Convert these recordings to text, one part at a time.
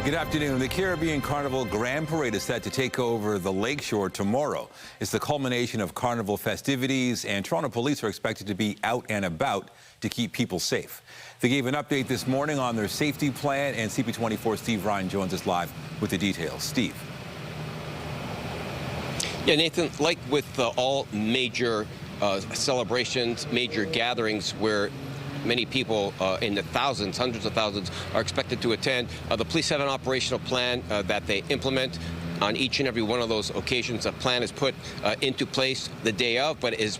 Good afternoon. The Caribbean Carnival Grand Parade is set to take over the lakeshore tomorrow. It's the culmination of carnival festivities, and Toronto police are expected to be out and about to keep people safe. They gave an update this morning on their safety plan, and CP24 Steve Ryan joins us live with the details. Steve. Yeah, Nathan, like with all major celebrations, major gatherings where many people in the thousands, hundreds of thousands are expected to attend. The police have an operational plan that they implement on each and every one of those occasions. A plan is put into place the day of, but is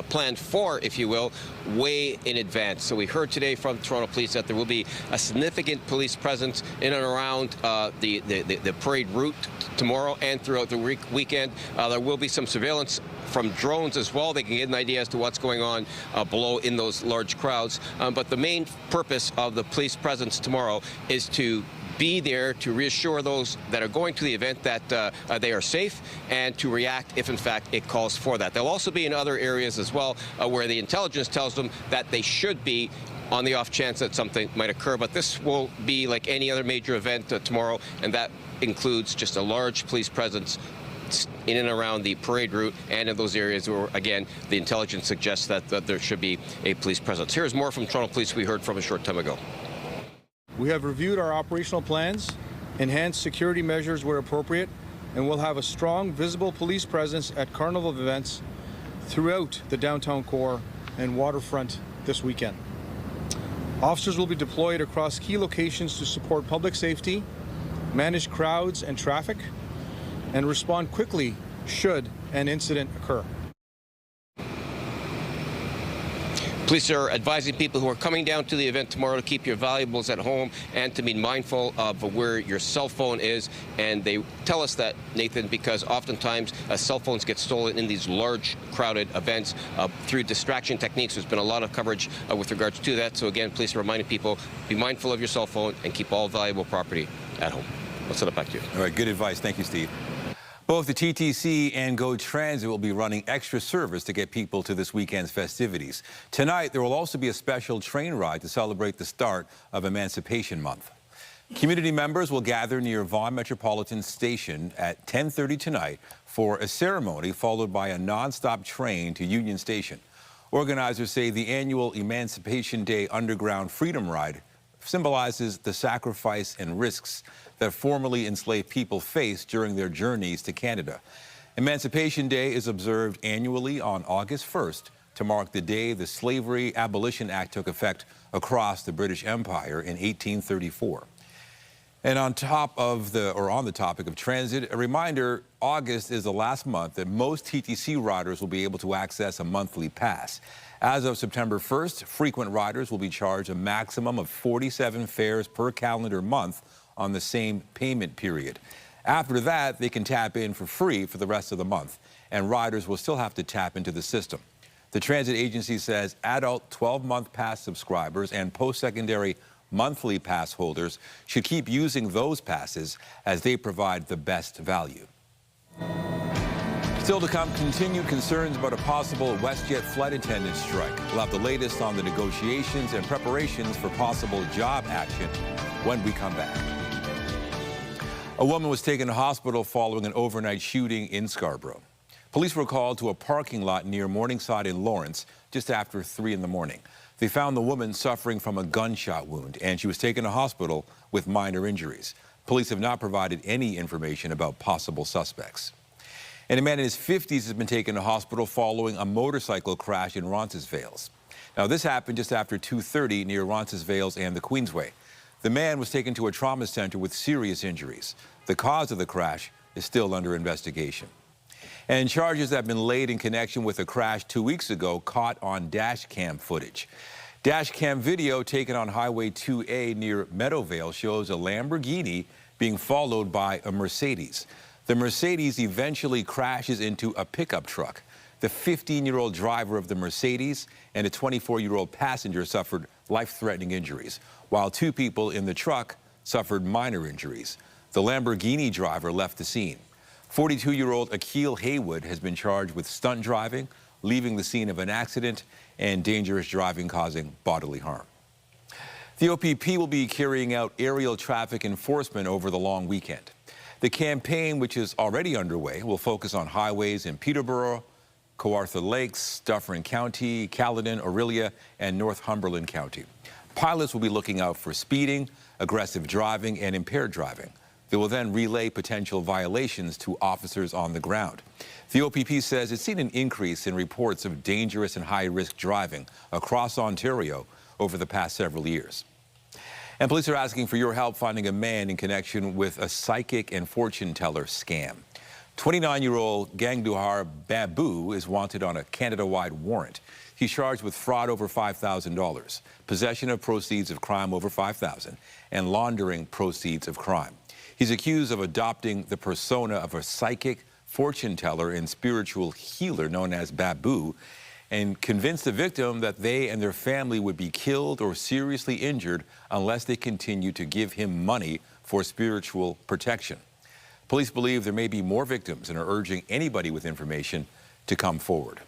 planned for, if you will, way in advance. So we heard today from Toronto Police that there will be a significant police presence in and around the parade route tomorrow and throughout the weekend. There will be some surveillance from drones as well. They can get an idea as to what's going on below in those large crowds. But the main purpose of the police presence tomorrow is to be there to reassure those that are going to the event that they are safe and to react if, in fact, it calls for that. They'll also be in other areas as well where the intelligence tells them that they should be on the off chance that something might occur. But this will be like any other major event tomorrow, and that includes just a large police presence in and around the parade route and in those areas where, again, the intelligence suggests that there should be a police presence. Here's more from Toronto Police we heard from a short time ago. We have reviewed our operational plans, enhanced security measures where appropriate, and will have a strong, visible police presence at carnival events throughout the downtown core and waterfront this weekend. Officers will be deployed across key locations to support public safety, manage crowds and traffic, and respond quickly should an incident occur. Police are advising people who are coming down to the event tomorrow to keep your valuables at home and to be mindful of where your cell phone is. And they tell us that, Nathan, because oftentimes cell phones get stolen in these large, crowded events through distraction techniques. There's been a lot of coverage with regards to that. So again, police are reminding people, be mindful of your cell phone and keep all valuable property at home. I'll send it back to you. All right, good advice. Thank you, Steve. Both the TTC and GO Transit will be running extra service to get people to this weekend's festivities. Tonight, there will also be a special train ride to celebrate the start of Emancipation Month. Community members will gather near Vaughan Metropolitan Station at 10:30 tonight for a ceremony followed by a non-stop train to Union Station. Organizers say the annual Emancipation Day Underground Freedom Ride symbolizes the sacrifice and risks that formerly enslaved people faced during their journeys to Canada. Emancipation Day is observed annually on August 1st to mark the day the Slavery Abolition Act took effect across the British Empire in 1834. And on the topic of transit, a reminder, August is the last month that most TTC riders will be able to access a monthly pass. As of September 1st, frequent riders will be charged a maximum of 47 fares per calendar month on the same payment period. After that, they can tap in for free for the rest of the month, and riders will still have to tap into the system. The transit agency says adult 12-month pass subscribers and post-secondary monthly pass holders should keep using those passes as they provide the best value. Still to come, continued concerns about a possible WestJet flight attendant strike. We'll have the latest on the negotiations and preparations for possible job action when we come back. A woman was taken to hospital following an overnight shooting in Scarborough. Police were called to a parking lot near Morningside in Lawrence just after 3 in the morning. They found the woman suffering from a gunshot wound, and she was taken to hospital with minor injuries. Police have not provided any information about possible suspects. And a man in his 50s has been taken to hospital following a motorcycle crash in Roncesvalles. Now, this happened just after 2:30 near Roncesvalles and the Queensway. The man was taken to a trauma center with serious injuries. The cause of the crash is still under investigation. And charges have been laid in connection with a crash 2 weeks ago caught on dash cam footage. Dash cam video taken on Highway 2A near Meadowvale shows a Lamborghini being followed by a Mercedes. The Mercedes eventually crashes into a pickup truck. The 15-year-old driver of the Mercedes and a 24-year-old passenger suffered life-threatening injuries, while 2 people in the truck suffered minor injuries. The Lamborghini driver left the scene. 42-year-old Akil Haywood has been charged with stunt driving, leaving the scene of an accident, and dangerous driving causing bodily harm. The OPP will be carrying out aerial traffic enforcement over the long weekend. The campaign, which is already underway, will focus on highways in Peterborough, Kawartha Lakes, Dufferin County, Caledon, Orillia, and Northumberland County. Pilots will be looking out for speeding, aggressive driving, and impaired driving. They will then relay potential violations to officers on the ground. The OPP says it's seen an increase in reports of dangerous and high-risk driving across Ontario over the past several years. And police are asking for your help finding a man in connection with a psychic and fortune teller scam. 29-year-old Gangduhar Babu is wanted on a Canada-wide warrant. He's charged with fraud over $5,000, possession of proceeds of crime over $5,000, and laundering proceeds of crime. He's accused of adopting the persona of a psychic, fortune teller, and spiritual healer known as Babu, and convinced the victim that they and their family would be killed or seriously injured unless they continue to give him money for spiritual protection. Police believe there may be more victims and are urging anybody with information to come forward.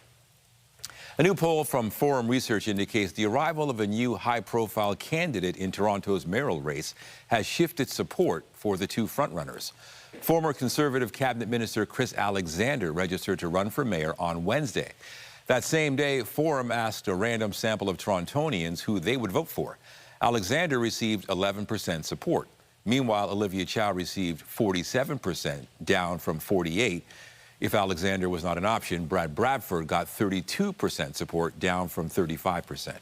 A new poll from Forum Research indicates the arrival of a new high-profile candidate in Toronto's mayoral race has shifted support for the two frontrunners. Former Conservative Cabinet Minister Chris Alexander registered to run for mayor on Wednesday. That same day, Forum asked a random sample of Torontonians who they would vote for. Alexander received 11% support. Meanwhile, Olivia Chow received 47%, down from 48%. If Alexander was not an option, Brad Bradford got 32% support, down from 35%.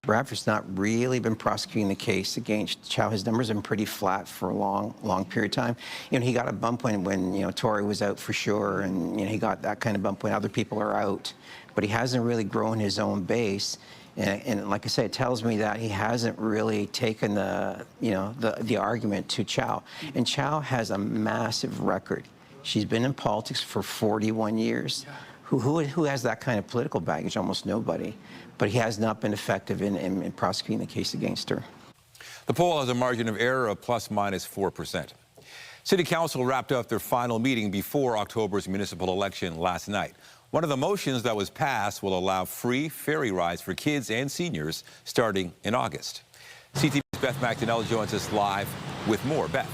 Bradford's not really been prosecuting the case against Chow. His numbers have been pretty flat for a long period of time. You know, he got a bump when Tory was out for sure, and he got that kind of bump when other people are out. But he hasn't really grown his own base. And like I said, it tells me that he hasn't really taken the argument to Chow. And Chow has a massive record. She's been in politics for 41 years. Who has that kind of political baggage? Almost nobody. But he has not been effective in prosecuting the case against her. The poll has a margin of error of ±4%. City Council wrapped up their final meeting before October's municipal election last night. One of the motions that was passed will allow free ferry rides for kids and seniors starting in August. CTV's Beth McDonnell joins us live with more. Beth.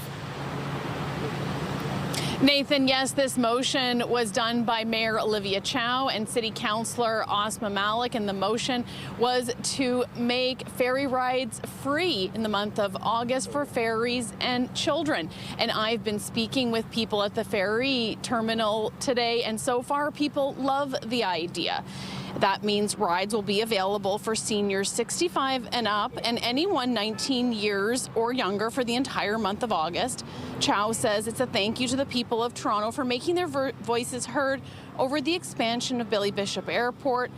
Nathan, yes, this motion was done by Mayor Olivia Chow and City Councillor Asma Malik, and the motion was to make ferry rides free in the month of August for ferries and children. And I've been speaking with people at the ferry terminal today, and so far people love the idea. That means rides will be available for seniors 65 and up and anyone 19 years or younger for the entire month of August. Chow says it's a thank you to the people of Toronto for making their voices heard over the expansion of Billy Bishop Airport.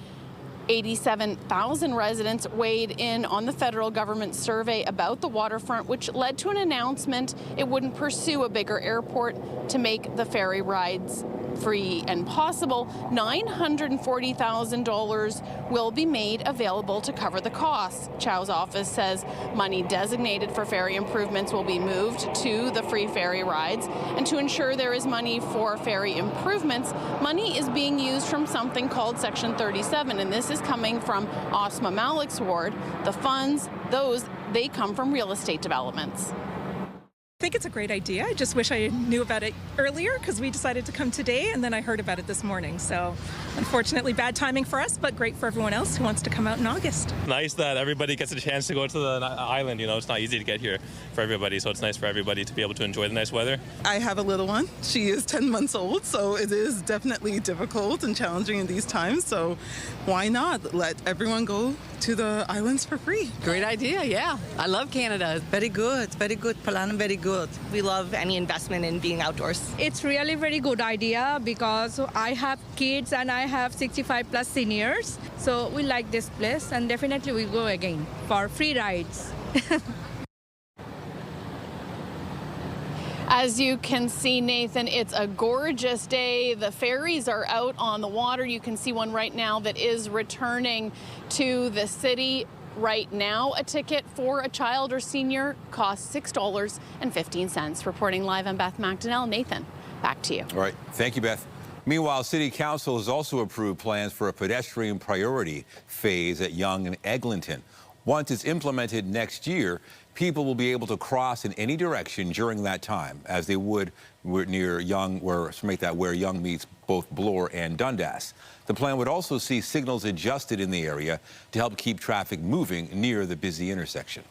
87,000 residents weighed in on the federal government survey about the waterfront, which led to an announcement it wouldn't pursue a bigger airport to make the ferry rides free and possible. $940,000 will be made available to cover the costs. Chow's office says money designated for ferry improvements will be moved to the free ferry rides. And to ensure there is money for ferry improvements, money is being used from something called Section 37, and this is coming from Asma Malik's ward. The funds, they come from real estate developments. I think it's a great idea. I just wish I knew about it earlier because we decided to come today and then I heard about it this morning. So unfortunately bad timing for us, but great for everyone else who wants to come out in August. Nice that everybody gets a chance to go to the island. It's not easy to get here for everybody, so it's nice for everybody to be able to enjoy the nice weather. I have a little one. She is 10 months old, so it is definitely difficult and challenging in these times. So why not let everyone go to the islands for free? Great idea, yeah. I love Canada. Very good, Palan, very good. We love any investment in being outdoors. It's really very good idea because I have kids and I have 65 plus seniors. So we like this place and definitely we'll go again for free rides. As you can see, Nathan, it's a gorgeous day. The ferries are out on the water. You can see one right now that is returning to the city. Right now, a ticket for a child or senior costs $6.15. Reporting live, I'm Beth McDonnell. Nathan, back to you. All right. Thank you, Beth. Meanwhile, City Council has also approved plans for a pedestrian priority phase at Yonge and Eglinton. Once it's implemented next year, people will be able to cross in any direction during that time, as they would near Yonge, where Yonge meets both Bloor and Dundas. The plan would also see signals adjusted in the area to help keep traffic moving near the busy intersection.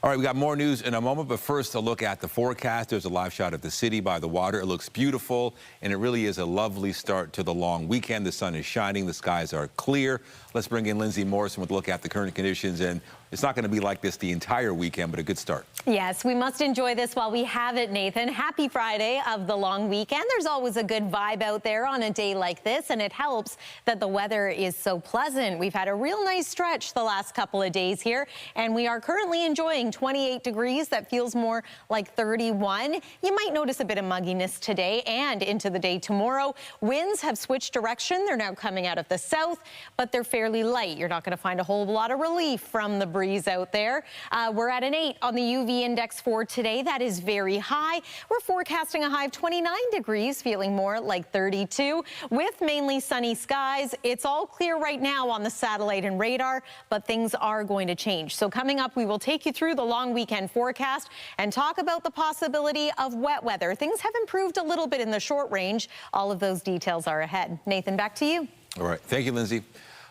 All right, we got more news in a moment, but first a look at the forecast. There's a live shot of the city by the water. It looks beautiful, and it really is a lovely start to the long weekend. The sun is shining, the skies are clear. Let's bring in Lindsay Morrison with a look at the current conditions, and it's not going to be like this the entire weekend, but a good start. Yes, we must enjoy this while we have it, Nathan. Happy Friday of the long weekend. There's always a good vibe out there on a day like this, and it helps that the weather is so pleasant. We've had a real nice stretch the last couple of days here, and we are currently enjoying 28 degrees. That feels more like 31. You might notice a bit of mugginess today and into the day tomorrow. Winds have switched direction. They're now coming out of the south, but they're fairly light. You're not going to find a whole lot of relief from the breeze out there. We're at an 8 on the UV index for today. That is very high. We're forecasting a high of 29 degrees, feeling more like 32 with mainly sunny skies. It's all clear right now on the satellite and radar, but things are going to change. So coming up, we will take you through the long weekend forecast and talk about the possibility of wet weather. Things have improved a little bit in the short range. All of those details are ahead. Nathan, back to you. All right. Thank you, Lindsay.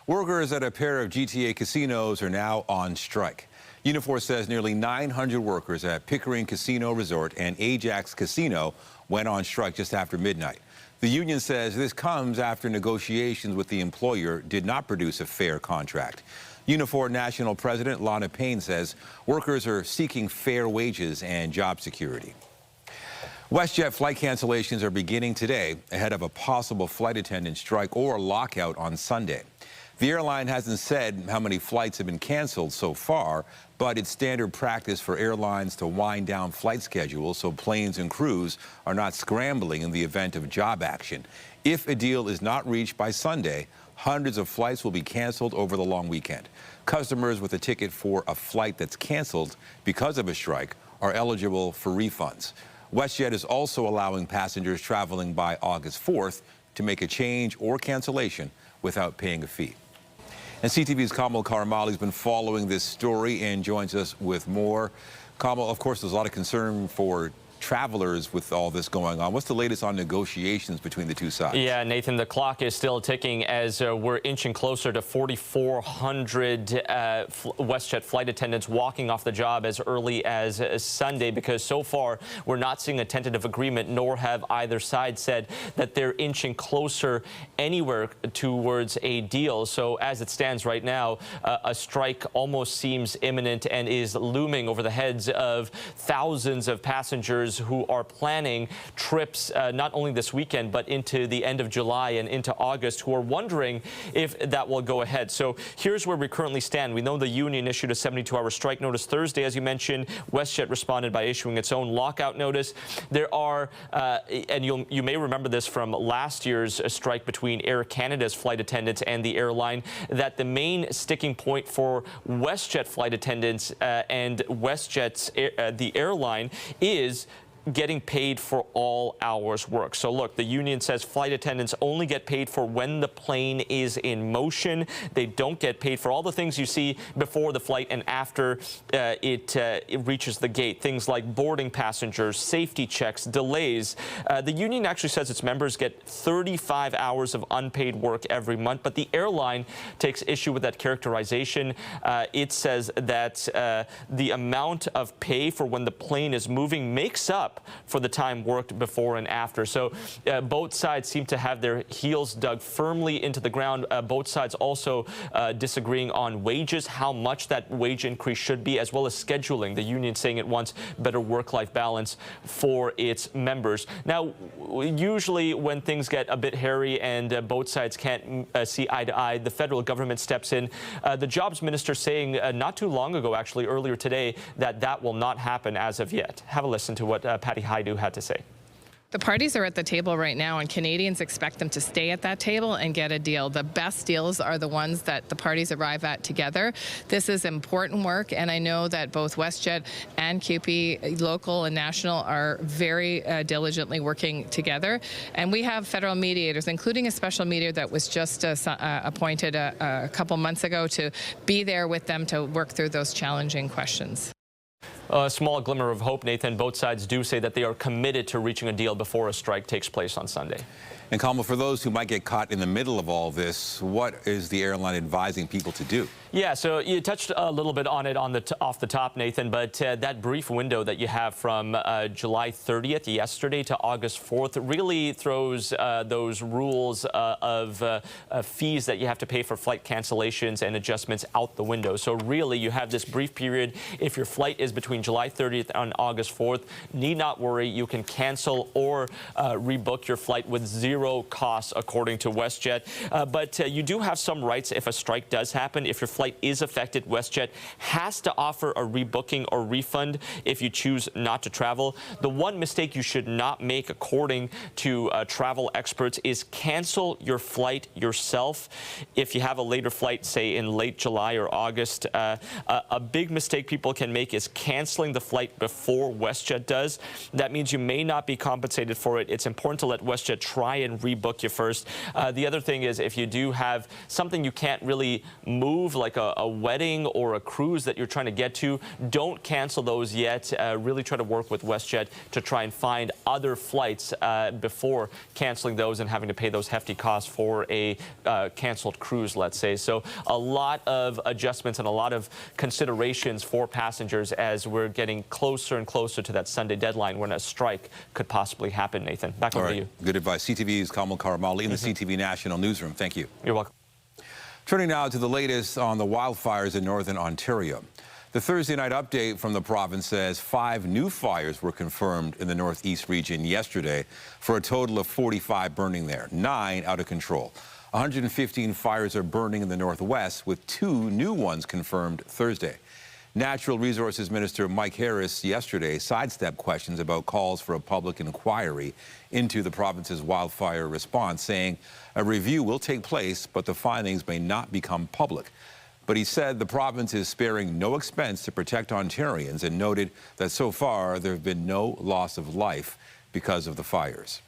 Workers at a pair of GTA casinos are now on strike. Unifor says nearly 900 workers at Pickering Casino Resort and Ajax Casino went on strike just after midnight. The union says this comes after negotiations with the employer did not produce a fair contract. Unifor National President Lana Payne says workers are seeking fair wages and job security. WestJet flight cancellations are beginning today ahead of a possible flight attendant strike or lockout on Sunday. The airline hasn't said how many flights have been canceled so far, but it's standard practice for airlines to wind down flight schedules so planes and crews are not scrambling in the event of job action. If a deal is not reached by Sunday, hundreds of flights will be canceled over the long weekend. Customers with a ticket for a flight that's canceled because of a strike are eligible for refunds. WestJet is also allowing passengers traveling by August 4th to make a change or cancellation without paying a fee. And CTV's Kamal Karamali has been following this story and joins us with more. Kamal, of course, there's a lot of concern for travelers with all this going on. What's the latest on negotiations between the two sides? Yeah, Nathan, the clock is still ticking as we're inching closer to 4,400 WestJet flight attendants walking off the job as early as Sunday, because so far we're not seeing a tentative agreement, nor have either side said that they're inching closer anywhere towards a deal. So as it stands right now, a strike almost seems imminent and is looming over the heads of thousands of passengers who are planning trips not only this weekend but into the end of July and into August, who are wondering if that will go ahead. So here's where we currently stand. We know the union issued a 72-hour strike notice Thursday, as you mentioned. WestJet responded by issuing its own lockout notice. There are, and you may remember this from last year's strike between Air Canada's flight attendants and the airline, that the main sticking point for WestJet flight attendants and WestJet's the airline is getting paid for all hours worked. So look, the union says flight attendants only get paid for when the plane is in motion. They don't get paid for all the things you see before the flight and after it reaches the gate. Things like boarding passengers, safety checks, delays. The union actually says its members get 35 hours of unpaid work every month, but the airline takes issue with that characterization. It says that the amount of pay for when the plane is moving makes up for the time worked before and after. So both sides seem to have their heels dug firmly into the ground. Both sides also disagreeing on wages, how much that wage increase should be, as well as scheduling. The union saying it wants better work-life balance for its members. Now, usually when things get a bit hairy and both sides can't see eye to eye, the federal government steps in. The jobs minister saying not too long ago, actually earlier today, that that will not happen as of yet. Have a listen to what Patty Haidu had to say. The parties are at the table right now, and Canadians expect them to stay at that table and get a deal. The best deals are the ones that the parties arrive at together. This is important work, and I know that both WestJet and CUPE, local and national, are very diligently working together. And we have federal mediators, including a special mediator that was just appointed a couple months ago, to be there with them to work through those challenging questions. A small glimmer of hope, Nathan. Both sides do say that they are committed to reaching a deal before a strike takes place on Sunday. And Kamal, for those who might get caught in the middle of all this, what is the airline advising people to do? Yeah, so you touched a little bit on it off the top, Nathan, but that brief window that you have from July 30th, yesterday, to August 4th really throws those rules of fees that you have to pay for flight cancellations and adjustments out the window. So really, you have this brief period. If your flight is between July 30th and August 4th, need not worry. You can cancel or rebook your flight with zero costs, according to WestJet. But you do have some rights if a strike does happen. If your flight is affected, WestJet has to offer a rebooking or refund if you choose not to travel. The one mistake you should not make, according to travel experts, is cancel your flight yourself if you have a later flight, say in late July or August. A big mistake people can make is canceling the flight before WestJet does. That means you may not be compensated for it. It's important to let WestJet try and rebook you first. The other thing is, if you do have something you can't really move, like a wedding or a cruise that you're trying to get to, don't cancel those yet. Really try to work with WestJet to try and find other flights before canceling those and having to pay those hefty costs for a canceled cruise, let's say. So a lot of adjustments and a lot of considerations for passengers as we're getting closer and closer to that Sunday deadline when a strike could possibly happen, Nathan. Back over to you. Good advice. CTV's Kamal Karamali in the CTV National Newsroom. Thank you. You're welcome. Turning now to the latest on the wildfires in northern Ontario. The Thursday night update from the province says 5 new fires were confirmed in the northeast region yesterday, for a total of 45 burning there, 9 out of control. 115 fires are burning in the northwest, with 2 new ones confirmed Thursday. Natural Resources Minister Mike Harris yesterday sidestepped questions about calls for a public inquiry into the province's wildfire response, saying a review will take place, but the findings may not become public. But he said the province is sparing no expense to protect Ontarians, and noted that so far there have been no loss of life because of the fires.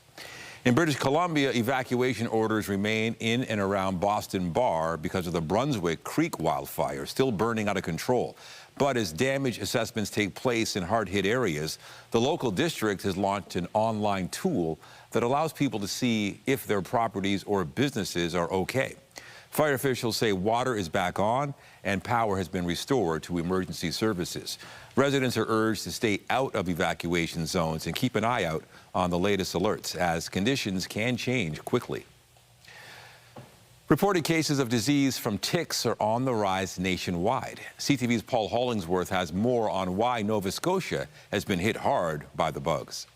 In British Columbia, evacuation orders remain in and around Boston Bar because of the Brunswick Creek wildfire, still burning out of control. But as damage assessments take place in hard-hit areas, the local district has launched an online tool that allows people to see if their properties or businesses are okay. Fire officials say water is back on and power has been restored to emergency services. Residents are urged to stay out of evacuation zones and keep an eye out on the latest alerts, as conditions can change quickly. Reported cases of disease from ticks are on the rise nationwide. CTV's Paul Hollingsworth has more on why Nova Scotia has been hit hard by the bugs.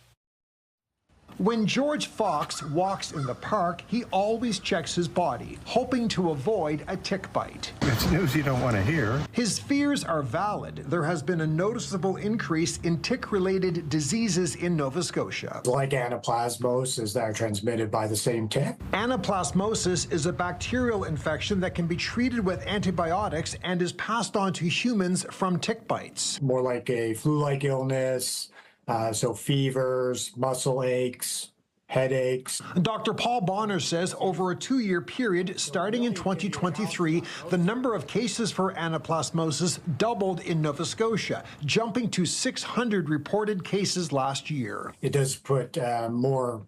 When George Fox walks in the park, he always checks his body, hoping to avoid a tick bite. It's news you don't want to hear. His fears are valid. There has been a noticeable increase in tick-related diseases in Nova Scotia. Like anaplasmosis that are transmitted by the same tick. Anaplasmosis is a bacterial infection that can be treated with antibiotics and is passed on to humans from tick bites. More like a flu-like illness. So fevers, muscle aches, headaches. Dr. Paul Bonner says over a 2-year period, starting in 2023, the number of cases for anaplasmosis doubled in Nova Scotia, jumping to 600 reported cases last year. It does put more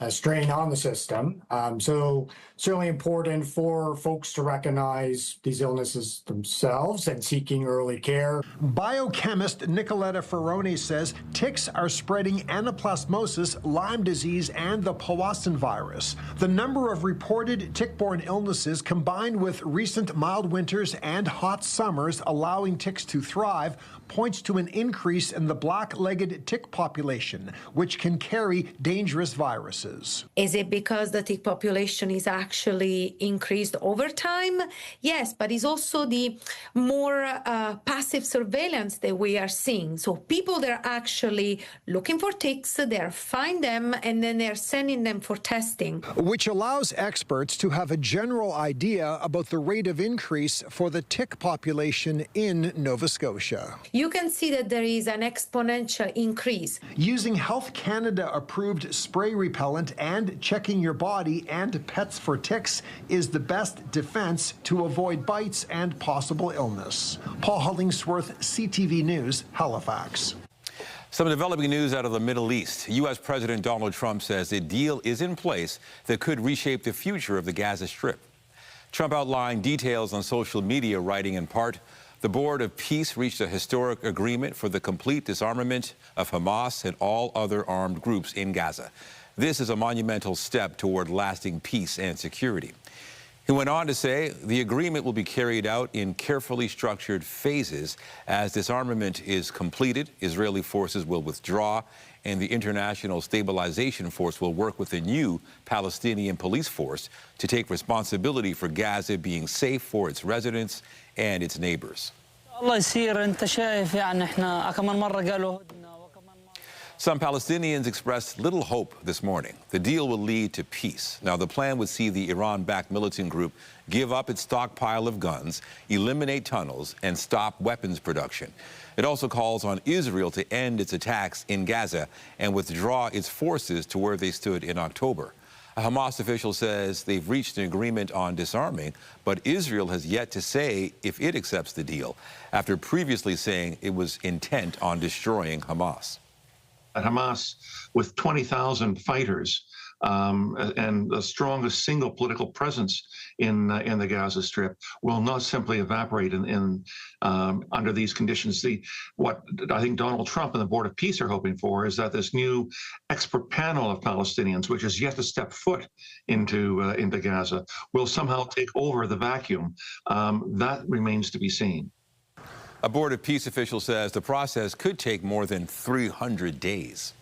strain on the system. So certainly important for folks to recognize these illnesses themselves and seeking early care. Biochemist Nicoletta Ferroni says ticks are spreading anaplasmosis, Lyme disease, and the Powassan virus. The number of reported tick-borne illnesses, combined with recent mild winters and hot summers allowing ticks to thrive, points to an increase in the black-legged tick population, which can carry dangerous viruses. illnesses. Is it because the tick population is actually increased over time? Yes, but it's also the more passive surveillance that we are seeing. So people that are actually looking for ticks, they're finding them, and then they're sending them for testing. Which allows experts to have a general idea about the rate of increase for the tick population in Nova Scotia. You can see that there is an exponential increase. Using Health Canada approved spray repellent and checking your body and pets for ticks is the best defense to avoid bites and possible illness. Paul Hollingsworth, CTV News, Halifax. Some developing news out of the Middle East. U.S. President Donald Trump says a deal is in place that could reshape the future of the Gaza Strip. Trump outlined details on social media, writing in part, "The Board of Peace reached a historic agreement for the complete disarmament of Hamas and all other armed groups in Gaza. This is a monumental step toward lasting peace and security." He went on to say the agreement will be carried out in carefully structured phases. As disarmament is completed, Israeli forces will withdraw, and the International Stabilization Force will work with a new Palestinian police force to take responsibility for Gaza being safe for its residents and its neighbors. Some Palestinians expressed little hope this morning. The deal will lead to peace. Now, the plan would see the Iran-backed militant group give up its stockpile of guns, eliminate tunnels, and stop weapons production. It also calls on Israel to end its attacks in Gaza and withdraw its forces to where they stood in October. A Hamas official says they've reached an agreement on disarming, but Israel has yet to say if it accepts the deal, after previously saying it was intent on destroying Hamas. Hamas, with 20,000 fighters and the strongest single political presence in the Gaza Strip, will not simply evaporate under these conditions. What I think Donald Trump and the Board of Peace are hoping for is that this new expert panel of Palestinians, which has yet to step foot into Gaza, will somehow take over the vacuum. That remains to be seen. A Board of Peace official says the process could take more than 300 days.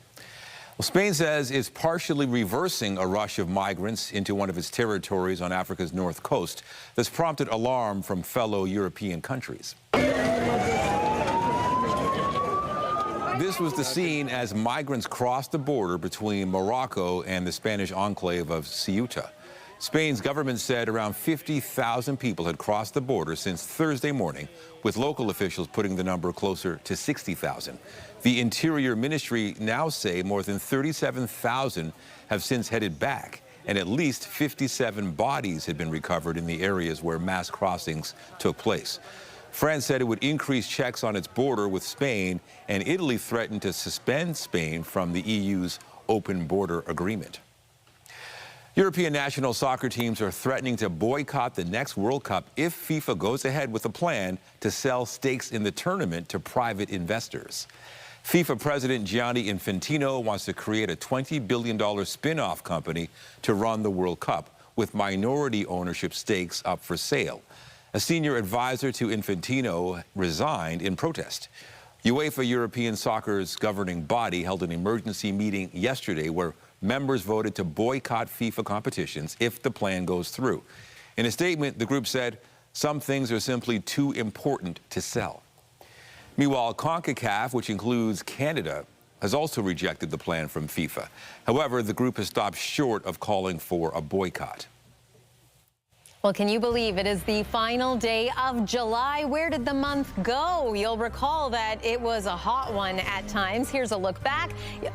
Well, Spain says it's partially reversing a rush of migrants into one of its territories on Africa's north coast that's prompted alarm from fellow European countries. This was the scene as migrants crossed the border between Morocco and the Spanish enclave of Ceuta. Spain's government said around 50,000 people had crossed the border since Thursday morning, with local officials putting the number closer to 60,000. The Interior Ministry now say more than 37,000 have since headed back, and at least 57 bodies had been recovered in the areas where mass crossings took place. France said it would increase checks on its border with Spain, and Italy threatened to suspend Spain from the EU's open border agreement. European national soccer teams are threatening to boycott the next World Cup if FIFA goes ahead with a plan to sell stakes in the tournament to private investors. FIFA President Gianni Infantino wants to create a $20 billion spin-off company to run the World Cup, with minority ownership stakes up for sale. A senior advisor to Infantino resigned in protest. UEFA European Soccer's governing body held an emergency meeting yesterday where members voted to boycott FIFA competitions if the plan goes through. In a statement, the group said some things are simply too important to sell. Meanwhile, CONCACAF, which includes Canada, has also rejected the plan from FIFA. However, the group has stopped short of calling for a boycott. Well, can you believe it is the final day of July? Where did the month go? You'll recall that it was a hot one at times. Here's a look back.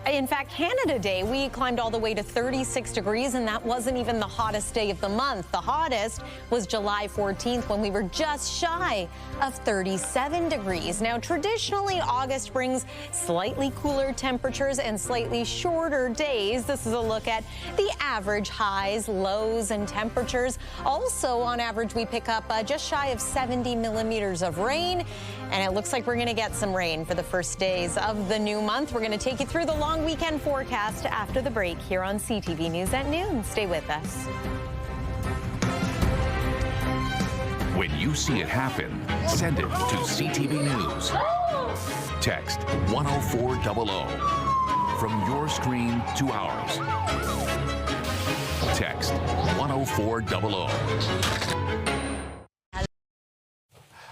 In fact, Canada Day, we climbed all the way to 36 degrees, and that wasn't even the hottest day of the month. The hottest was July 14th, when we were just shy of 37 degrees. Now, traditionally, August brings slightly cooler temperatures and slightly shorter days. This is a look at the average highs, lows, and temperatures. Also, on average, we pick up just shy of 70 millimeters of rain, and it looks like we're going to get some rain for the first days of the new month. We're going to take you through the long weekend forecast after the break here on CTV News at noon. Stay with us. When you see it happen, send it to CTV News. Text 10400. from your screen to ours. Text 10400.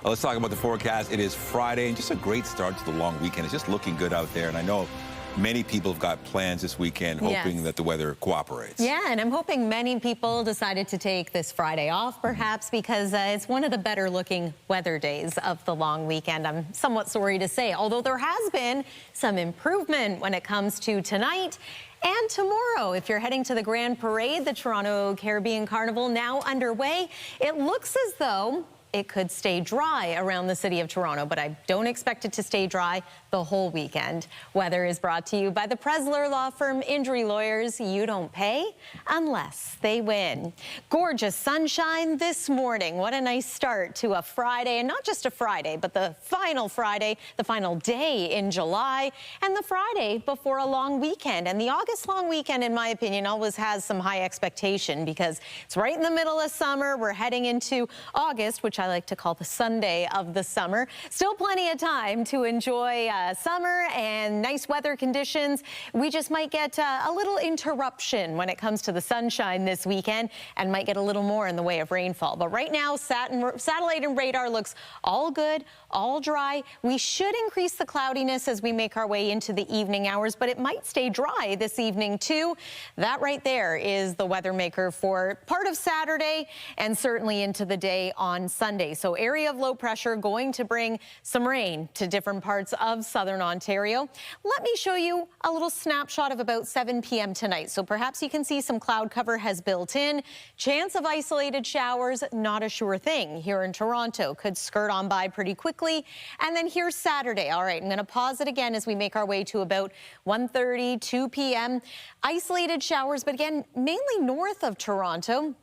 Let's talk about the forecast. It is Friday, and just a great start to the long weekend. It's just looking good out there, and I know many people have got plans this weekend, hoping that the weather cooperates. Yeah, and I'm hoping many people decided to take this Friday off, perhaps, because it's one of the better looking weather days of the long weekend. I'm somewhat sorry to say, although there has been some improvement when it comes to tonight and tomorrow. If you're heading to the Grand Parade, the Toronto Caribbean Carnival now underway, it looks as though it could stay dry around the city of Toronto, but I don't expect it to stay dry the whole weekend. Weather is brought to you by the Presler Law Firm. Injury lawyers, you don't pay unless they win. Gorgeous sunshine this morning. What a nice start to a Friday, and not just a Friday, but the final Friday, the final day in July, and the Friday before a long weekend. And the August long weekend, in my opinion, always has some high expectation because it's right in the middle of summer. We're heading into August, which I like to call the Sunday of the summer. Still plenty of time to enjoy summer and nice weather conditions. We just might get a little interruption when it comes to the sunshine this weekend and might get a little more in the way of rainfall. But right now, satellite and radar looks all good, all dry. We should increase the cloudiness as we make our way into the evening hours, but it might stay dry this evening too. That right there is the weather maker for part of Saturday and certainly into the day on Sunday. So area of low pressure going to bring some rain to different parts of southern Ontario. Let me show you a little snapshot of about 7 p.m. tonight. So perhaps you can see some cloud cover has built in. Chance of isolated showers, not a sure thing here in Toronto. Could skirt on by pretty quickly. And then here's Saturday. All right, I'm going to pause it again as we make our way to about 1:30, 2 p.m. Isolated showers, but again, mainly north of Toronto.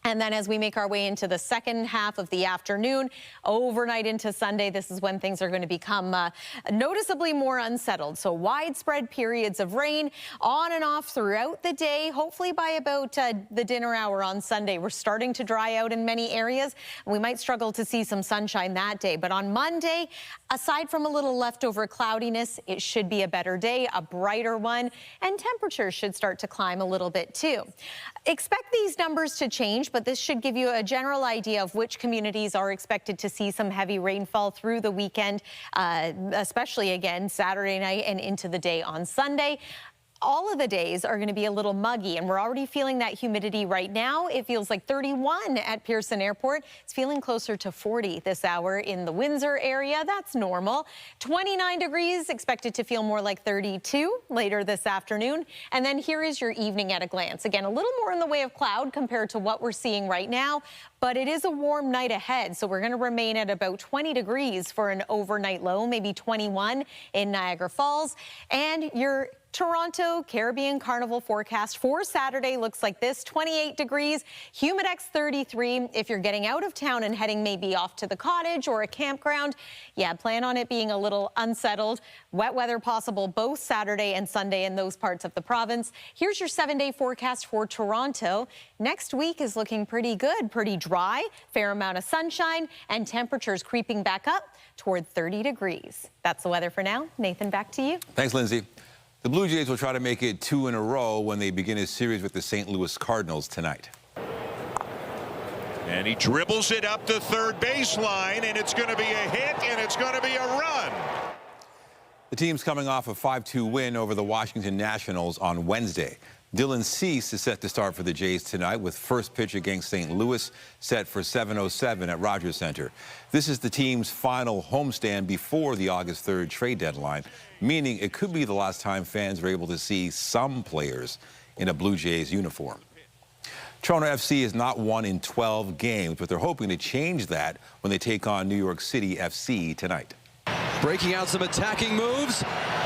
And then as we make our way into the second half of the afternoon, overnight into Sunday, this is when things are going to become noticeably more unsettled. So widespread periods of rain on and off throughout the day. Hopefully by about the dinner hour on Sunday, we're starting to dry out in many areas. We might struggle to see some sunshine that day. But on Monday, aside from a little leftover cloudiness, it should be a better day, a brighter one, and temperatures should start to climb a little bit too. Expect these numbers to change, but this should give you a general idea of which communities are expected to see some heavy rainfall through the weekend, especially again Saturday night and into the day on Sunday. All of the days are going to be a little muggy, and we're already feeling that humidity right now. It feels like 31 at Pearson Airport. It's feeling closer to 40 this hour in the Windsor area. That's normal. 29 degrees, expected to feel more like 32 later this afternoon. And then here is your evening at a glance. Again, a little more in the way of cloud compared to what we're seeing right now, but it is a warm night ahead, so we're going to remain at about 20 degrees for an overnight low, maybe 21 in Niagara Falls. And your Toronto Caribbean Carnival forecast for Saturday looks like this: 28 degrees, humidex 33. If you're getting out of town and heading maybe off to the cottage or a campground, yeah, plan on it being a little unsettled. Wet weather possible both Saturday and Sunday in those parts of the province. Here's your 7-day forecast for Toronto. Next week is looking pretty good, pretty dry, fair amount of sunshine, and temperatures creeping back up toward 30 degrees. That's the weather for now. Nathan, back to you. Thanks, Lindsay. The Blue Jays will try to make it 2 in a row when they begin a series with the St. Louis Cardinals tonight. And he dribbles it up the third baseline, and it's going to be a hit, and it's going to be a run. The team's coming off a 5-2 win over the Washington Nationals on Wednesday. Dylan Cease is set to start for the Jays tonight with first pitch against St. Louis set for 7:07 at Rogers Center. This is the team's final homestand before the August 3rd trade deadline, meaning it could be the last time fans are able to see some players in a Blue Jays uniform. Toronto FC has not won in 12 games, but they're hoping to change that when they take on New York City FC tonight. Breaking out some attacking moves,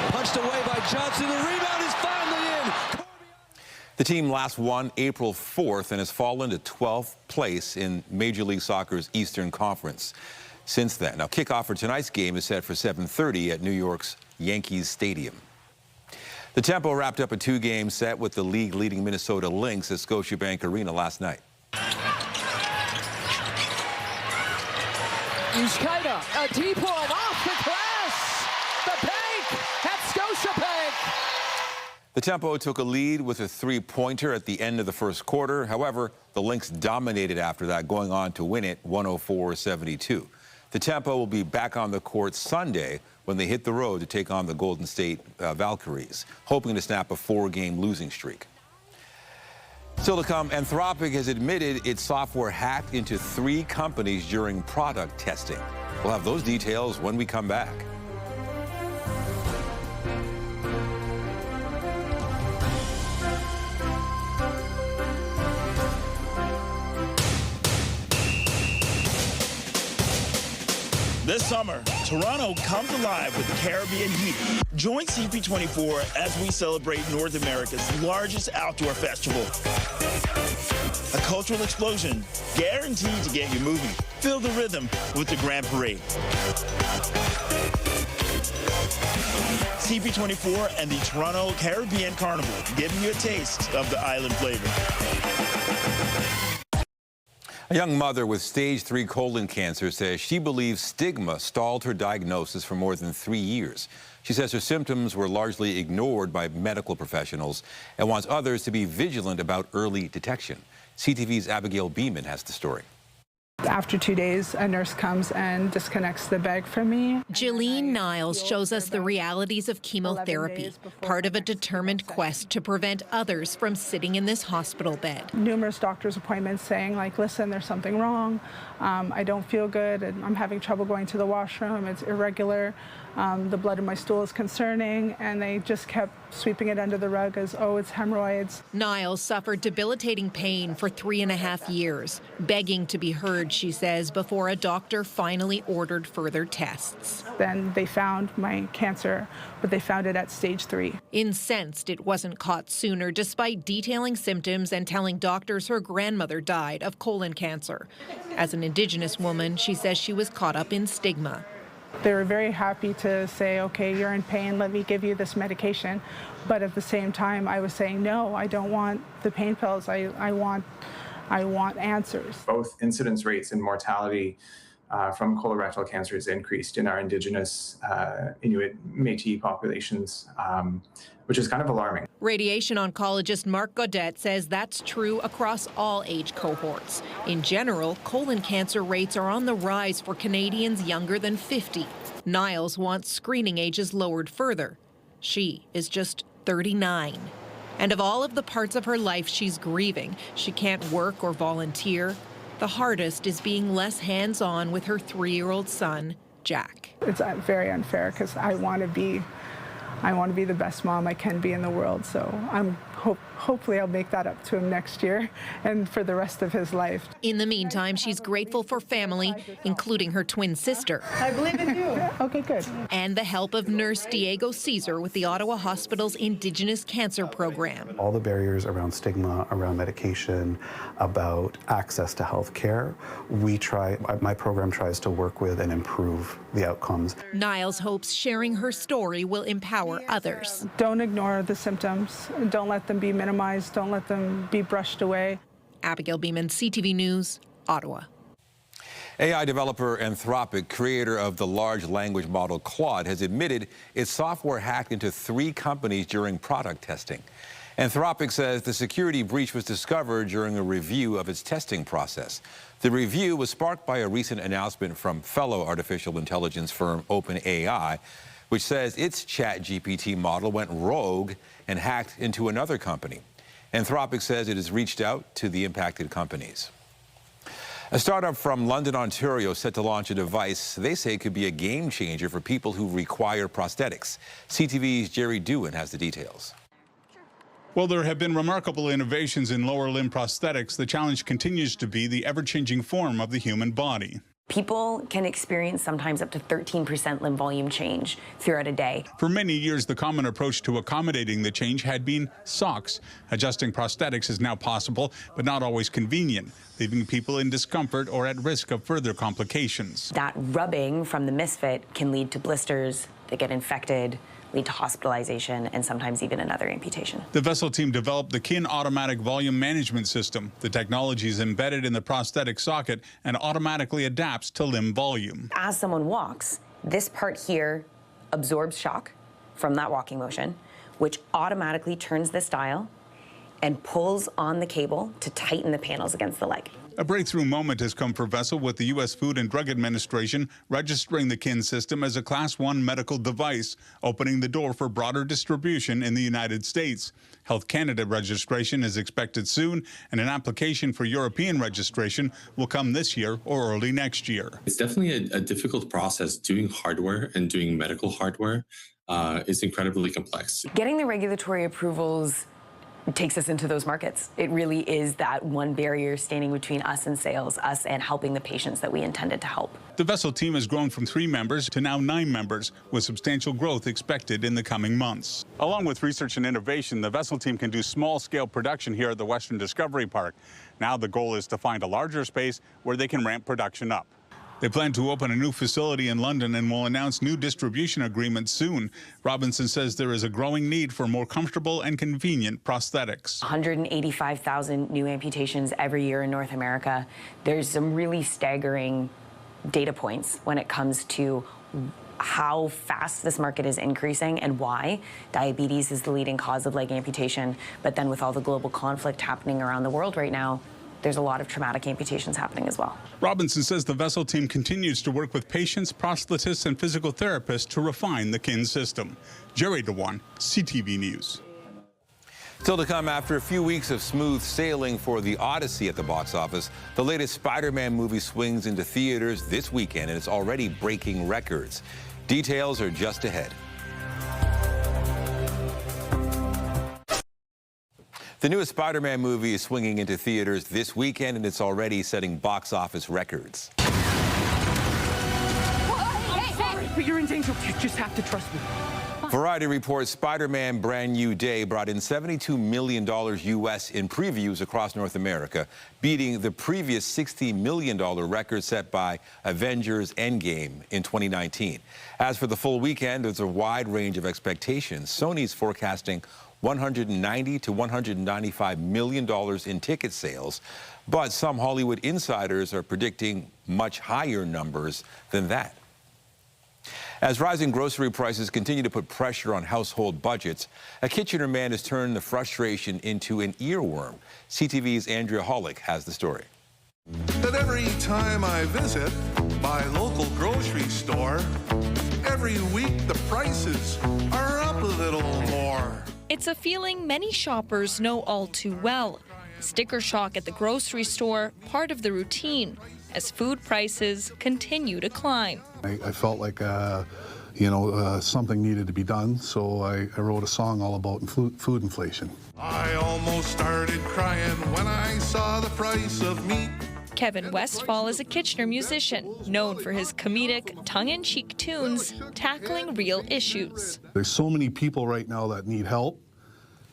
punched away by Johnson. The rebound is finally in. The team last won April 4th and has fallen to 12th place in Major League Soccer's Eastern Conference since then. Now, kickoff for tonight's game is set for 7:30 at New York's Yankees Stadium. The Tempo wrapped up a 2-game set with the league-leading Minnesota Lynx at Scotiabank Arena last night. Uskaida, a deep one off the glass. The bank at Scotiabank. The Tempo took a lead with a three-pointer at the end of the first quarter. However, the Lynx dominated after that, going on to win it 104-72. The Tempo will be back on the court Sunday when they hit the road to take on the Golden State Valkyries, hoping to snap a 4-game losing streak. Still to come, Anthropic has admitted its software hacked into 3 companies during product testing. We'll have those details when we come back. This summer, Toronto comes alive with the Caribbean heat. Join CP24 as we celebrate North America's largest outdoor festival. A cultural explosion guaranteed to get you moving. Feel the rhythm with the Grand Parade. CP24 and the Toronto Caribbean Carnival, giving you a taste of the island flavor. A young mother with stage 3 colon cancer says she believes stigma stalled her diagnosis for more than 3 years. She says her symptoms were largely ignored by medical professionals and wants others to be vigilant about early detection. CTV's Abigail Beeman has the story. After 2 days, a nurse comes and disconnects the bag from me. Jillian Niles shows us the realities of chemotherapy, part of a determined quest to prevent others from sitting in this hospital bed. Numerous doctor's appointments saying, like, listen, there's something wrong. I don't feel good. And I'm having trouble going to the washroom. It's irregular. The blood in my stool is concerning. And they just kept sweeping it under the rug as, oh, it's hemorrhoids. Niles suffered debilitating pain for 3.5 years, begging to be heard, she says, before a doctor finally ordered further tests. Then they found my cancer, but they found it at stage 3. Incensed it wasn't caught sooner, despite detailing symptoms and telling doctors her grandmother died of colon cancer. As an Indigenous woman, she says she was caught up in stigma. They were very happy to say, okay, you're in pain, let me give you this medication. But at the same time, I was saying, no, I don't want the pain pills. I want answers. Both incidence rates and mortality from colorectal cancer has increased in our Indigenous Inuit Métis populations, which is kind of alarming. Radiation oncologist Mark Godet says that's true across all age cohorts. In general, colon cancer rates are on the rise for Canadians younger than 50. Niles wants screening ages lowered further. She is just 39. And of all of the parts of her life she's grieving, she can't work or volunteer. The hardest is being less hands-on with her 3-year-old son, Jack. It's very unfair because I want to be the best mom I can be in the world. So hopefully I'll make that up to him next year and for the rest of his life. In the meantime, she's grateful for family, including her twin sister. I believe in you. Okay, good. And the help of nurse Diego Caesar with the Ottawa Hospital's Indigenous Cancer Program. All the barriers around stigma, around medication, about access to health care, my program tries to work with and improve the outcomes. Niles hopes sharing her story will empower others. Don't ignore the symptoms. Don't let them be minimized. Don't let them be brushed away. Abigail Beeman, CTV News, Ottawa. AI developer Anthropic, creator of the large language model Claude, has admitted its software hacked into 3 companies during product testing. Anthropic says the security breach was discovered during a review of its testing process. The review was sparked by a recent announcement from fellow artificial intelligence firm OpenAI, which says its ChatGPT model went rogue and hacked into another company. Anthropic says it has reached out to the impacted companies. A startup from London, Ontario, set to launch a device they say could be a game changer for people who require prosthetics. CTV's Jerry Dewan has the details. While there have been remarkable innovations in lower limb prosthetics, the challenge continues to be the ever-changing form of the human body. People can experience sometimes up to 13% limb volume change throughout a day. For many years, the common approach to accommodating the change had been socks. Adjusting prosthetics is now possible, but not always convenient, leaving people in discomfort or at risk of further complications. That rubbing from the misfit can lead to blisters that get infected, lead to hospitalization, and sometimes even another amputation. The Vessel team developed the KIN automatic volume management system. The technology is embedded in the prosthetic socket and automatically adapts to limb volume. As someone walks, this part here absorbs shock from that walking motion, which automatically turns this dial and pulls on the cable to tighten the panels against the leg. A breakthrough moment has come for Vessel, with the U.S. Food and Drug Administration registering the KIN system as a Class 1 medical device, opening the door for broader distribution in the United States. Health Canada registration is expected soon, and an application for European registration will come this year or early next year. It's definitely a difficult process. Doing hardware and doing medical hardware is incredibly complex. Getting the regulatory approvals takes us into those markets. It really is that one barrier standing between us and sales, us and helping the patients that we intended to help. The Vessel team has grown from 3 members to now 9 members, with substantial growth expected in the coming months. Along with research and innovation, the Vessel team can do small-scale production here at the Western Discovery Park. Now the goal is to find a larger space where they can ramp production up. They plan to open a new facility in London and will announce new distribution agreements soon. Robinson says there is a growing need for more comfortable and convenient prosthetics. 185,000 new amputations every year in North America. There's some really staggering data points when it comes to how fast this market is increasing and why. Diabetes is the leading cause of leg amputation, but then with all the global conflict happening around the world right now, there's a lot of traumatic amputations happening as well. Robinson says the Vessel team continues to work with patients, prosthetists, and physical therapists to refine the KIN system. Jerry DeWan, CTV News. Still to come, after a few weeks of smooth sailing for The Odyssey at the box office, the latest Spider-Man movie swings into theaters this weekend, and it's already breaking records. Details are just ahead. The newest Spider-Man movie is swinging into theaters this weekend, and it's already setting box office records. Hey, but you're in danger. You just have to trust me. Variety reports Spider-Man Brand New Day brought in $72 million U.S. in previews across North America, beating the previous $60 million record set by Avengers Endgame in 2019. As for the full weekend, there's a wide range of expectations. Sony's forecasting $190 to $195 million in ticket sales, but some Hollywood insiders are predicting much higher numbers than that. As rising grocery prices continue to put pressure on household budgets, a Kitchener man has turned the frustration into an earworm. CTV's Andrea Hollick has the story. But every time I visit my local grocery store, every week the prices are up a little more. It's a feeling many shoppers know all too well. Sticker shock at the grocery store, part of the routine, as food prices continue to climb. I felt like, something needed to be done, so I wrote a song all about food inflation. I almost started crying when I saw the price of meat. Kevin Westfall is a Kitchener musician, known for his comedic, tongue-in-cheek tunes tackling real issues. There's so many people right now that need help,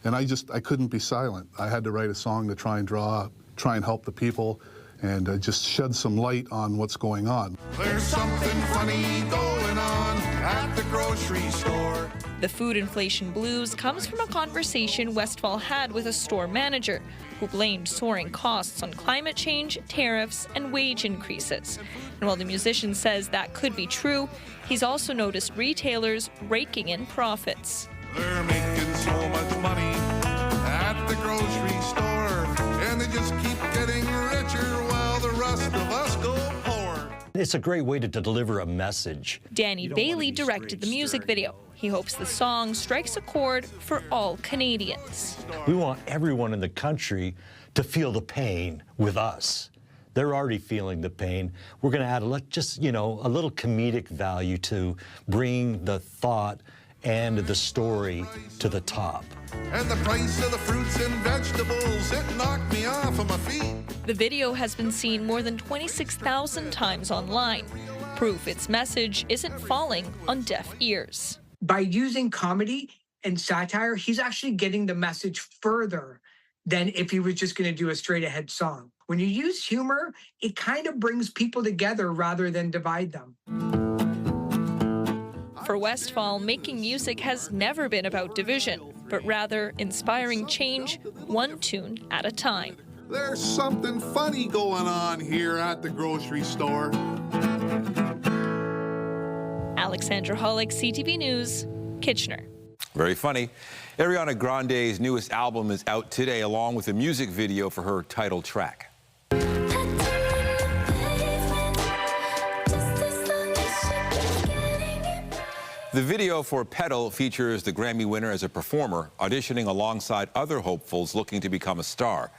and I couldn't be silent. I had to write a song to try and help the people and just shed some light on what's going on. There's something funny going on at the grocery store. The food inflation blues comes from a conversation Westfall had with a store manager who blamed soaring costs on climate change, tariffs, and wage increases. And while the musician says that could be true, he's also noticed retailers raking in profits. They're making so much money at the grocery store, and they just keep getting richer while the rest of us go poor. It's a great way to deliver a message. Danny Bailey directed the music video. He hopes the song strikes a chord for all Canadians. We want everyone in the country to feel the pain with us. They're already feeling the pain. We're going to add a little comedic value to bring the thought and the story to the top. And the price of the fruits and vegetables, it knocked me off of my feet. The video has been seen more than 26,000 times online. Proof its message isn't falling on deaf ears. By using comedy and satire, he's actually getting the message further than if he was just going to do a straight-ahead song. When you use humor, it kind of brings people together rather than divide them. For Westfall, making music has never been about division, but rather inspiring change one tune at a time. There's something funny going on here at the grocery store. Alexandra Hollick, CTV News, Kitchener. Very funny. Ariana Grande's newest album is out today, along with a music video for her title track. The video for Pedal features the Grammy winner as a performer, auditioning alongside other hopefuls looking to become a star.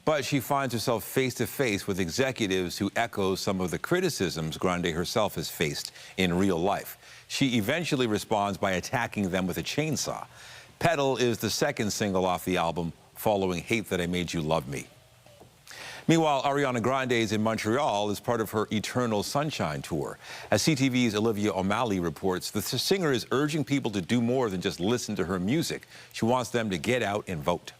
But she finds herself face to face with executives who echo some of the criticisms Grande herself has faced in real life. She eventually responds by attacking them with a chainsaw. Pedal is the second single off the album, following Hate That I Made You Love Me. Meanwhile, Ariana Grande is in Montreal as part of her Eternal Sunshine tour. As CTV's Olivia O'Malley reports, the singer is urging people to do more than just listen to her music. She wants them to get out and vote.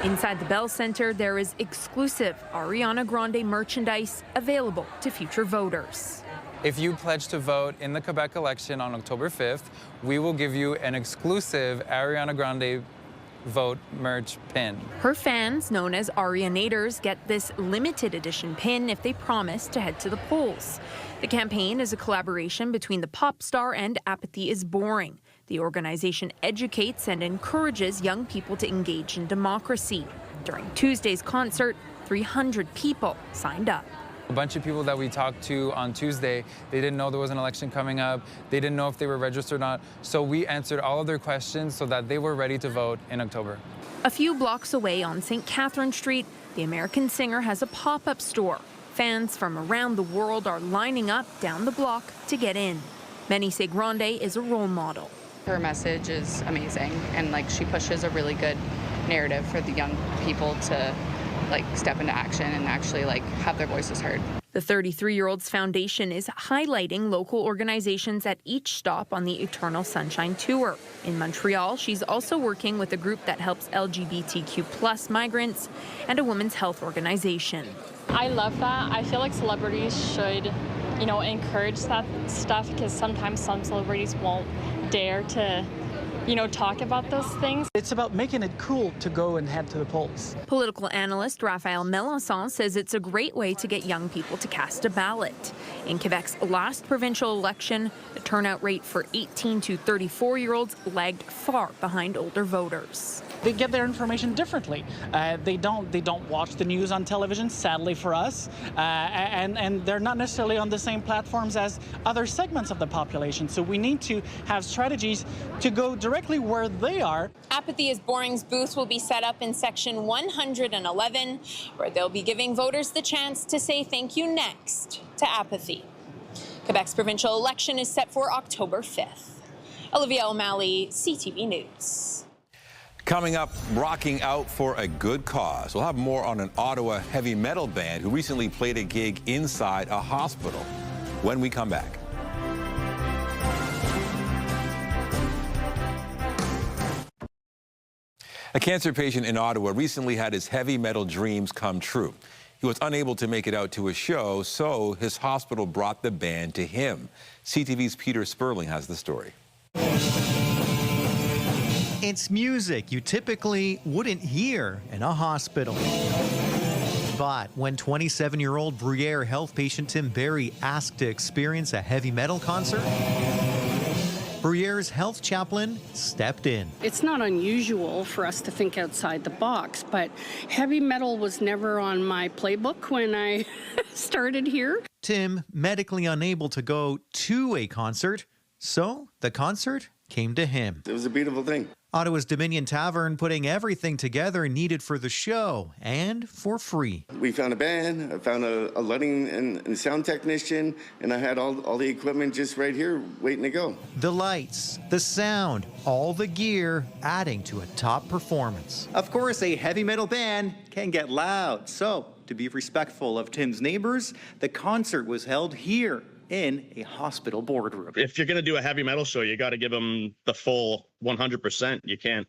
Inside the Bell Centre, there is exclusive Ariana Grande merchandise available to future voters. If you pledge to vote in the Quebec election on October 5th, we will give you an exclusive Ariana Grande vote merch pin. Her fans, known as Arianators, get this limited edition pin if they promise to head to the polls. The campaign is a collaboration between the pop star and Apathy is Boring. The organization educates and encourages young people to engage in democracy. During Tuesday's concert, 300 people signed up. A bunch of people that we talked to on Tuesday, they didn't know there was an election coming up. They didn't know if they were registered or not. So we answered all of their questions so that they were ready to vote in October. A few blocks away on St. Catherine Street, the American singer has a pop-up store. Fans from around the world are lining up down the block to get in. Many say Grande is a role model. Her message is amazing, and she pushes a really good narrative for the young people to step into action and actually have their voices heard. The 33-year-old's foundation is highlighting local organizations at each stop on the Eternal Sunshine Tour. In Montreal, she's also working with a group that helps LGBTQ+ migrants and a women's health organization. I love that. I feel like celebrities should, encourage that stuff, because sometimes some celebrities won't dare to talk about those things. It's about making it cool to go and head to the polls. Political analyst Raphael Melançon says it's a great way to get young people to cast a ballot. In Quebec's last provincial election, the turnout rate for 18 to 34-year-olds lagged far behind older voters. They get their information differently. They don't watch the news on television, sadly for us, and they're not necessarily on the same platforms as other segments of the population. So we need to have strategies to go directly where they are. Apathy is Boring's booth will be set up in section 111, where they'll be giving voters the chance to say thank you next to Apathy. Quebec's provincial election is set for October 5th. Olivia O'Malley, CTV News. Coming up, rocking out for a good cause. We'll have more on an Ottawa heavy metal band who recently played a gig inside a hospital when we come back. A cancer patient in Ottawa recently had his heavy metal dreams come true. He was unable to make it out to a show, so his hospital brought the band to him. CTV's Peter Sperling has the story. It's music you typically wouldn't hear in a hospital. But when 27-year-old Bruyere health patient Tim Barry asked to experience a heavy metal concert, Bruyere's health chaplain stepped in. It's not unusual for us to think outside the box, but heavy metal was never on my playbook when I started here. Tim, medically unable to go to a concert, so the concert came to him. It was a beautiful thing. Ottawa's Dominion Tavern putting everything together needed for the show, and for free. We found a band, I found a lighting and sound technician, and I had all the equipment just right here waiting to go. The lights, the sound, all the gear adding to a top performance. Of course, a heavy metal band can get loud, so to be respectful of Tim's neighbors, the concert was held here in a hospital boardroom. If you're going to do a heavy metal show, you got to give them the full 100%. You can't,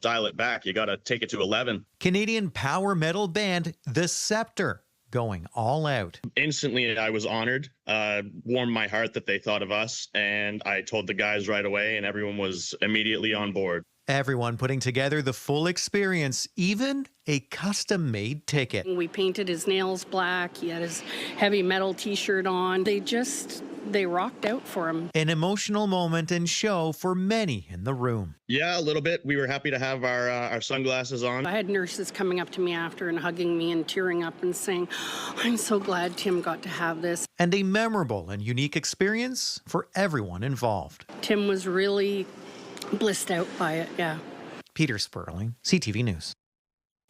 dial it back. You got to take it to 11. Canadian power metal band The Scepter going all out. Instantly, I was honored, warmed my heart that they thought of us, and I told the guys right away, and everyone was immediately on board. Everyone putting together the full experience, even a custom-made ticket. We painted his nails black. He had his heavy metal t-shirt on. They rocked out for him. An emotional moment and show for many in the room. Yeah, a little bit. We were happy to have our sunglasses on. I had nurses coming up to me after and hugging me and tearing up and saying, I'm so glad Tim got to have this. And a memorable and unique experience for everyone involved. Tim was really blissed out by it, yeah. Peter Sperling, CTV News.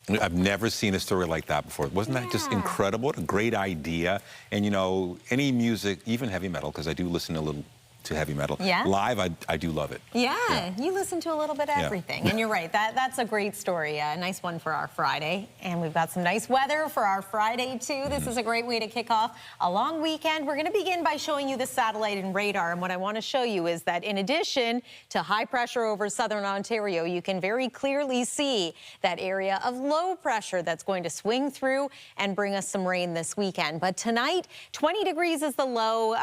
I've never seen a story like that before. Wasn't that just incredible? What a great idea. And, you know, any music, even heavy metal, because I do listen a little to heavy metal. Yeah. Live, I do love it. Yeah, you listen to a little bit of everything. And you're right, that's a great story. A nice one for our Friday. And we've got some nice weather for our Friday, too. This is a great way to kick off a long weekend. We're going to begin by showing you the satellite and radar. And what I want to show you is that in addition to high pressure over southern Ontario, you can very clearly see that area of low pressure that's going to swing through and bring us some rain this weekend. But tonight, 20 degrees is the low,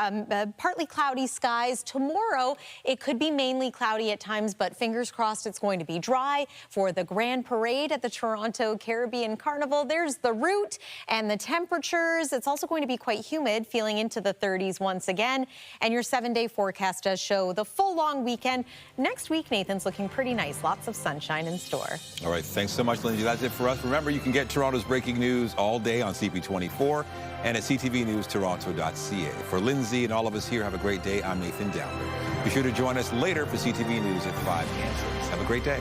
partly cloudy skies. Tomorrow, it could be mainly cloudy at times, but fingers crossed it's going to be dry for the Grand Parade at the Toronto Caribbean Carnival. There's the route and the temperatures. It's also going to be quite humid, feeling into the 30s once again. And your 7-day forecast does show the full long weekend. Next week, Nathan's looking pretty nice. Lots of sunshine in store. All right, thanks so much, Lindsay. That's it for us. Remember, you can get Toronto's breaking news all day on CP24 and at ctvnewstoronto.ca. For Lindsay and all of us here, have a great day. I'm Nathan Downer. Be sure to join us later for CTV News at 5 and 6. Have a great day.